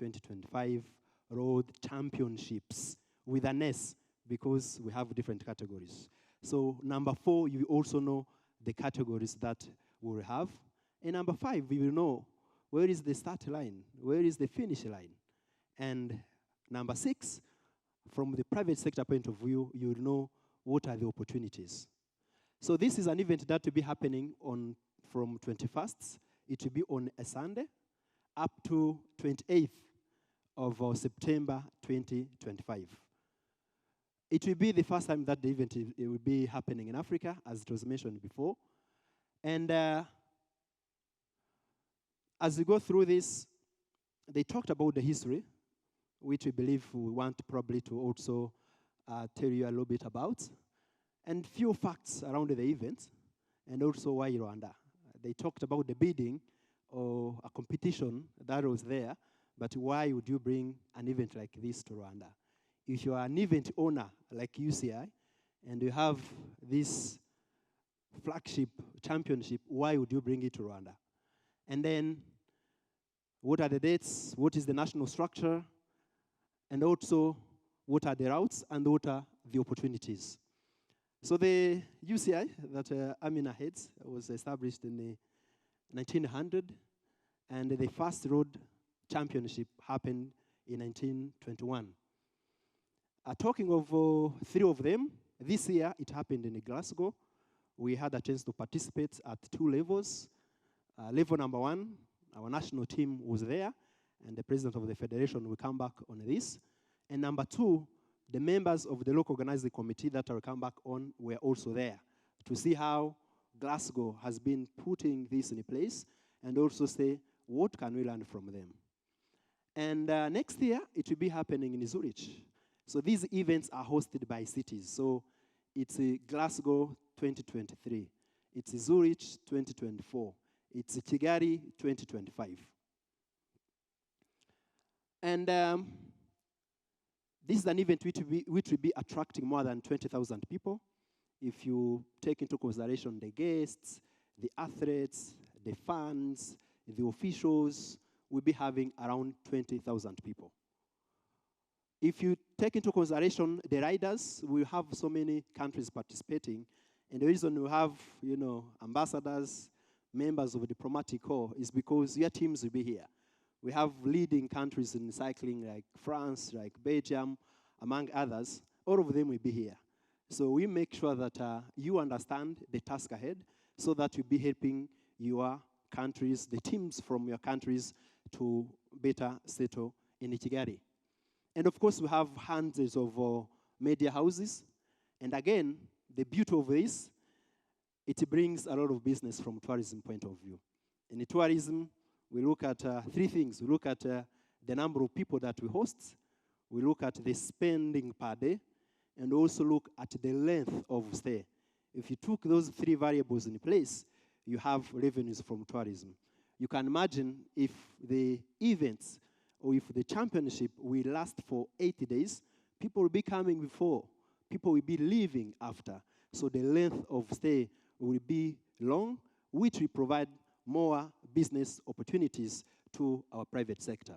2025 Road Championships with an S because we have different categories. So number 4, you also know the categories that we'll have. And number 5, we will know where is the start line, where is the finish line. And number 6, from the private sector point of view, you will know what are the opportunities. So this is an event that will be happening from 21st. It will be on a Sunday up to 28th of September 2025. It will be the first time that the event will be happening in Africa, as it was mentioned before. And as we go through this, they talked about the history, which we believe we want probably to also tell you a little bit about, and few facts around the event, and also why Rwanda. They talked about the bidding or a competition that was there, but why would you bring an event like this to Rwanda? If you are an event owner like UCI, and you have this flagship championship, why would you bring it to Rwanda? And then, what are the dates? What is the national structure? And also, what are the routes and what are the opportunities? So the UCI that Amina heads was established in the 1900, and the first road championship happened in 1921. Talking of 3 of them, this year it happened in Glasgow. We had a chance to participate at 2 levels. Level number 1, our national team was there, and the president of the federation will come back on this. And number 2, the members of the local organizing committee that I will come back on were also there to see how Glasgow has been putting this in place and also say, what can we learn from them? And next year, it will be happening in Zurich. So these events are hosted by cities. So it's Glasgow 2023. It's Zurich 2024. It's Kigali 2025. And this is an event which will be attracting more than 20,000 people. If you take into consideration the guests, the athletes, the fans, the officials, we'll be having around 20,000 people. If you take into consideration the riders, we have so many countries participating. And the reason we have, ambassadors, members of the diplomatic corps is because your teams will be here. We have leading countries in cycling like France, like Belgium, among others. All of them will be here. So we make sure that you understand the task ahead so that you'll be helping your countries, the teams from your countries, to better settle in Kigali. And of course, we have hundreds of media houses. And again, the beauty of this, it brings a lot of business from tourism point of view. In tourism, we look at 3 things. We look at the number of people that we host. We look at the spending per day. And also look at the length of stay. If you took those 3 variables in place, you have revenues from tourism. You can imagine if the events or if the championship will last for 80 days, people will be coming before. People will be leaving after. So the length of stay will be long, which will provide more business opportunities to our private sector.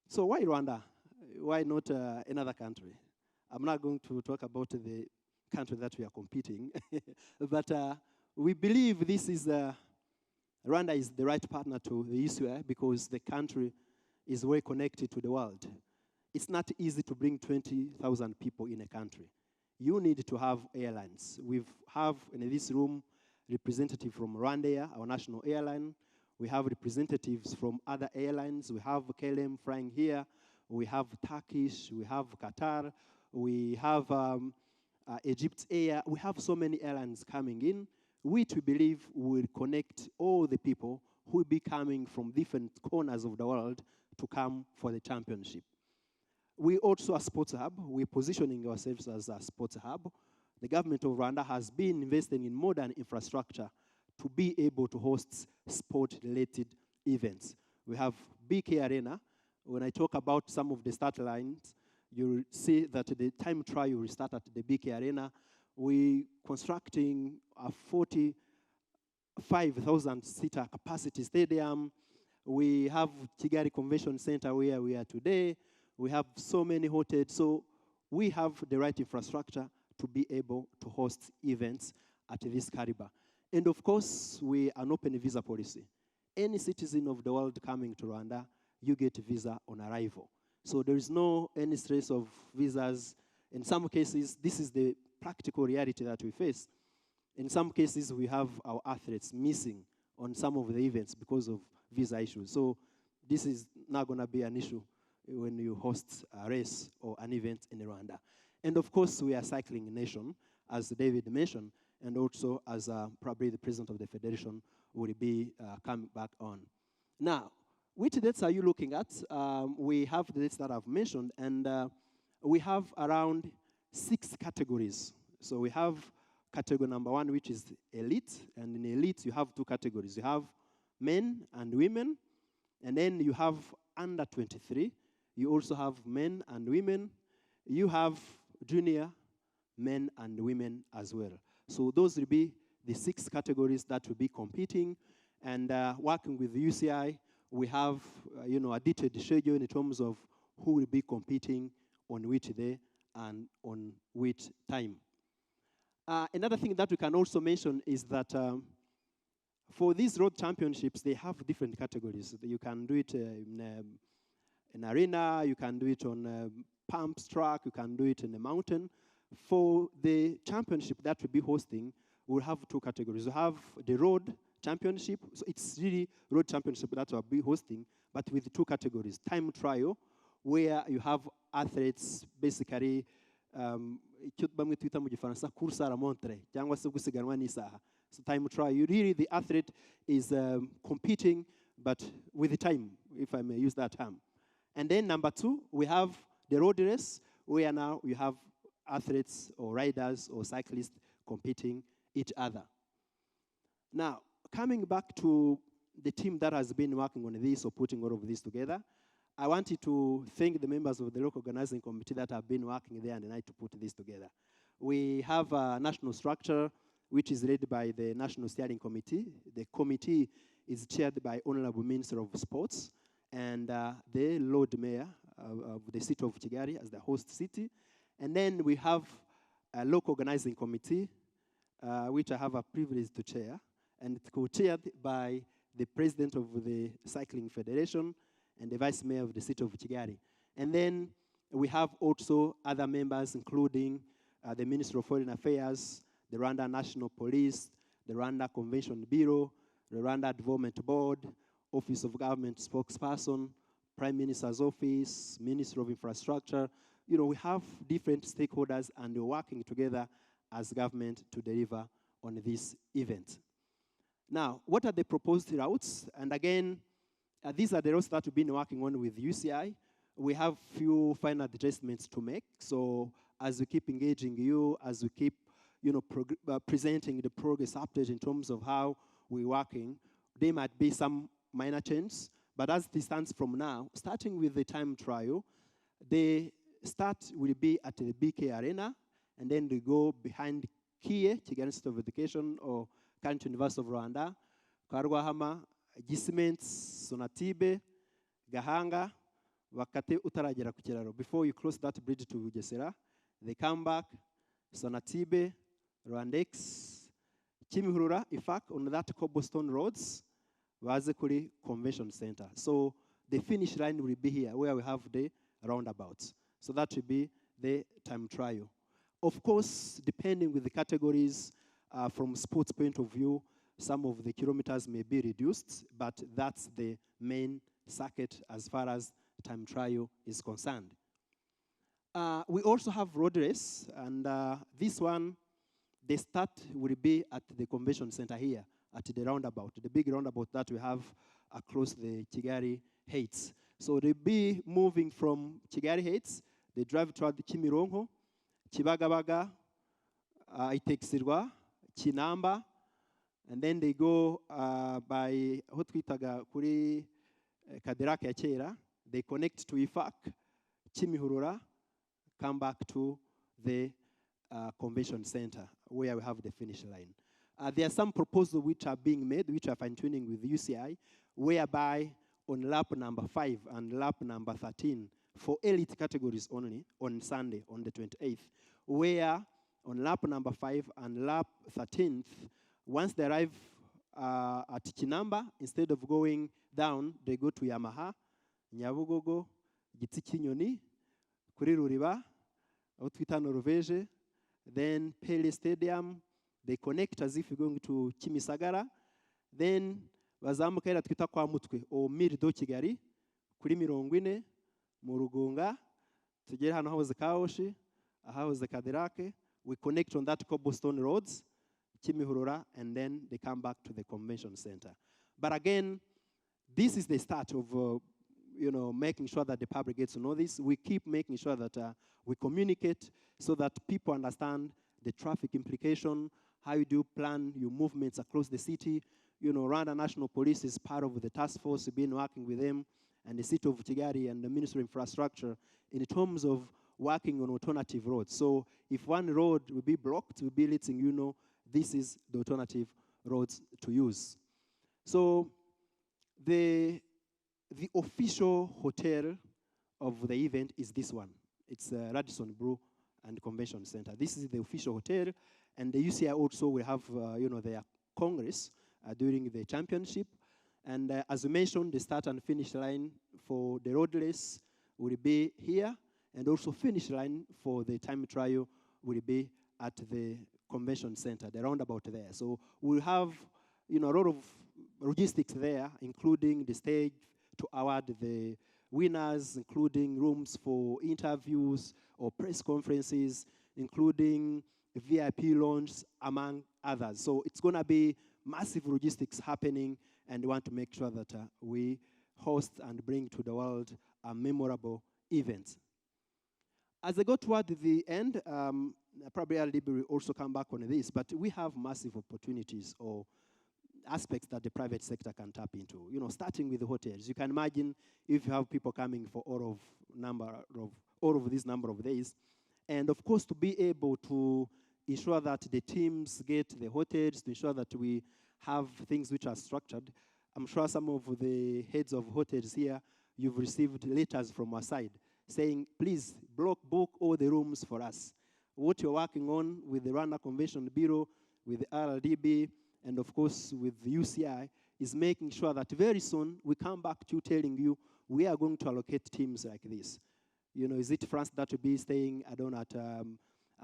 So why Rwanda? Why not another country? I'm not going to talk about the country that we are competing, but we believe this is Rwanda is the right partner to the UCI because the country is well connected to the world. It's not easy to bring 20,000 people in a country. You need to have airlines. We have in this room representatives from Rwanda, our national airline. We have representatives from other airlines. We have KLM flying here. We have Turkish. We have Qatar. We have Egypt Air. We have so many airlines coming in, which we believe will connect all the people who will be coming from different corners of the world to come for the championship. We also a sports hub. We're positioning ourselves as a sports hub. The government of Rwanda has been investing in modern infrastructure to be able to host sport-related events. We have BK Arena. When I talk about some of the start lines, you'll see that the time trial will start at the BK Arena. We're constructing a 45,000-seater capacity stadium. We have Kigali Convention Center where we are today. We have so many hotels. So we have the right infrastructure to be able to host events at this caliber. And of course, we are an open visa policy. Any citizen of the world coming to Rwanda, you get a visa on arrival. So there is no any stress of visas. In some cases, this is the practical reality that we face. In some cases, we have our athletes missing on some of the events because of visa issues. So this is not going to be an issue when you host a race or an event in Rwanda. And of course, we are a cycling nation, as David mentioned, and also as probably the president of the federation will be coming back on. Now, which dates are you looking at? We have the dates that I've mentioned, and we have around 6 categories. So we have category number 1, which is elite, and in elite you have 2 categories. You have men and women, and then you have under 23. You also have men and women. You have junior men and women as well. So those will be the 6 categories that will be competing. And working with UCI, we have a detailed schedule in terms of who will be competing on which day and on which time. Another thing that we can also mention is that for these road championships, they have different categories. You can do it in an arena, you can do it on a pumps track, you can do it in a mountain. For the championship that we'll be hosting, we'll have 2 categories. We have the road championship, so it's really road championship that we'll be hosting, but with 2 categories. Time trial, where you have athletes basically icyo bamwe twita mu gifaransa course à la montre cyangwa se gusiganwa n'isaha. So time trial, really the athlete is competing, but with the time, if I may use that term. And then number 2, we have the road race, where now you have athletes or riders or cyclists competing each other. Now, coming back to the team that has been working on this or putting all of this together, I wanted to thank the members of the local organizing committee that have been working there and the night to put this together. We have a national structure which is led by the National Steering Committee. The committee is chaired by Honorable Minister of Sports and the Lord Mayor of the city of Kigali as the host city. And then we have a local organizing committee, which I have a privilege to chair, and it's co-chaired by the president of the Cycling Federation and the vice mayor of the city of Kigali. And then we have also other members, including the Minister of Foreign Affairs, the Rwanda National Police, the Rwanda Convention Bureau, the Rwanda Development Board, Office of Government Spokesperson, Prime Minister's Office, Minister of Infrastructure. We have different stakeholders, and we're working together as government to deliver on this event. Now, what are the proposed routes? And again, these are the routes that we've been working on with UCI. We have few final adjustments to make. So as we keep engaging you, as we keep presenting the progress update in terms of how we're working, there might be some minor changes. But as it stands from now, starting with the time trial, the start will be at the BK Arena, and then they go behind Kiye, Kigali Institute of Education, or Current University of Rwanda, Karwahama, Gisiment, Sonatibe, Gahanga, Wakate utaragera ku kiraro. Before you cross that bridge to Bugesera, they come back, Sonatibe, Rwandex, Kimihurura, in fact, on that cobblestone roads, Wazekuri Convention Center. So the finish line will be here, where we have the roundabouts. So that will be the time trial. Of course, depending with the categories, from sports point of view, some of the kilometers may be reduced, but that's the main circuit as far as time trial is concerned. We also have road race, and this one, the start will be at the convention center here, at the roundabout, the big roundabout that we have across the Kigali Heights. So they'll be moving from Kigali Heights, they drive toward Kimironko, Kibagabaga, Itekisirwa, Kinamba, and then they go by aho twitaga kuri Kaderaka ya kera. They connect to Ifak, Kimihurura, come back to the convention center where we have the finish line. There are some proposals which are being made, which are fine-tuning with UCI, whereby on lap number 5 and lap number 13 for elite categories only on Sunday, on the 28th, where on lap number 5 and lap 13th, once they arrive at Kinamba, instead of going down, they go to Yamaha, Nyabugogo, Gitsi Kinyoni, kuri Ruriba, aho twita Norvege, then Pele Stadium, they connect as if you're going to Kimisagara, then bazamuka ira twita kwa Mutwe, o Mirdo Kigali, kuri 40, mu Rugunga, tugere hano hahoze Kaoshi, ahahoze Kaderake, we connect on that cobblestone roads, Kimihurura, and then they come back to the convention center. But again, this is the start of making sure that the public gets to know this. We keep making sure that we communicate so that people understand the traffic implication, how you do plan your movements across the city. Rwanda National Police is part of the task force. We've been working with them and the city of Kigali and the Ministry of Infrastructure in terms of working on alternative roads. So if one road will be blocked, we'll be letting you know this is the alternative roads to use. So the official hotel of the event is this one. It's Radisson Blu and Convention Center. This is the official hotel, and the UCI also will have their congress during the championship. And as we mentioned, the start and finish line for the road race will be here, and also finish line for the time trial will be at the convention center, the roundabout there. So we'll have a lot of logistics there, including the stage to award the winners, including rooms for interviews or press conferences, including VIP lounge, among others. So it's going to be massive logistics happening, and we want to make sure that we host and bring to the world a memorable event. As I go toward the end, probably Ali will also come back on this, but we have massive opportunities or aspects that the private sector can tap into. Starting with the hotels. You can imagine if you have people coming for all of this number of days, and of course to be able to ensure that the teams get the hotels, to ensure that we have things which are structured. I'm sure some of the heads of hotels here, you've received letters from our side saying, please book all the rooms for us. What you're working on with the Rwanda Convention Bureau, with the RLDB, and of course with the UCI, is making sure that very soon we come back to telling you we are going to allocate teams like this. Is it France that will be staying, I don't know,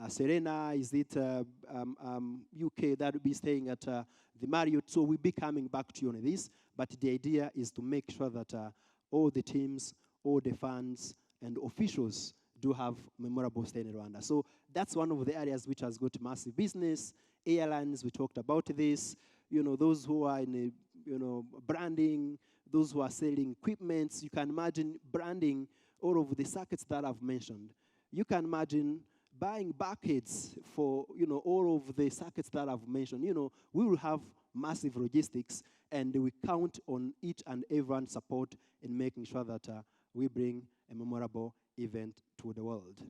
at Serena? Is it UK that will be staying at the Marriott? So we'll be coming back to you on this, but the idea is to make sure that all the teams, all the fans, and officials do have memorable stay in Rwanda. So that's one of the areas which has got massive business. Airlines, we talked about this. Those who are in branding, those who are selling equipment. You can imagine branding all of the circuits that I've mentioned. You can imagine buying buckets for all of the circuits that I've mentioned. We will have massive logistics, and we count on each and everyone's support in making sure that we bring a memorable event to the world.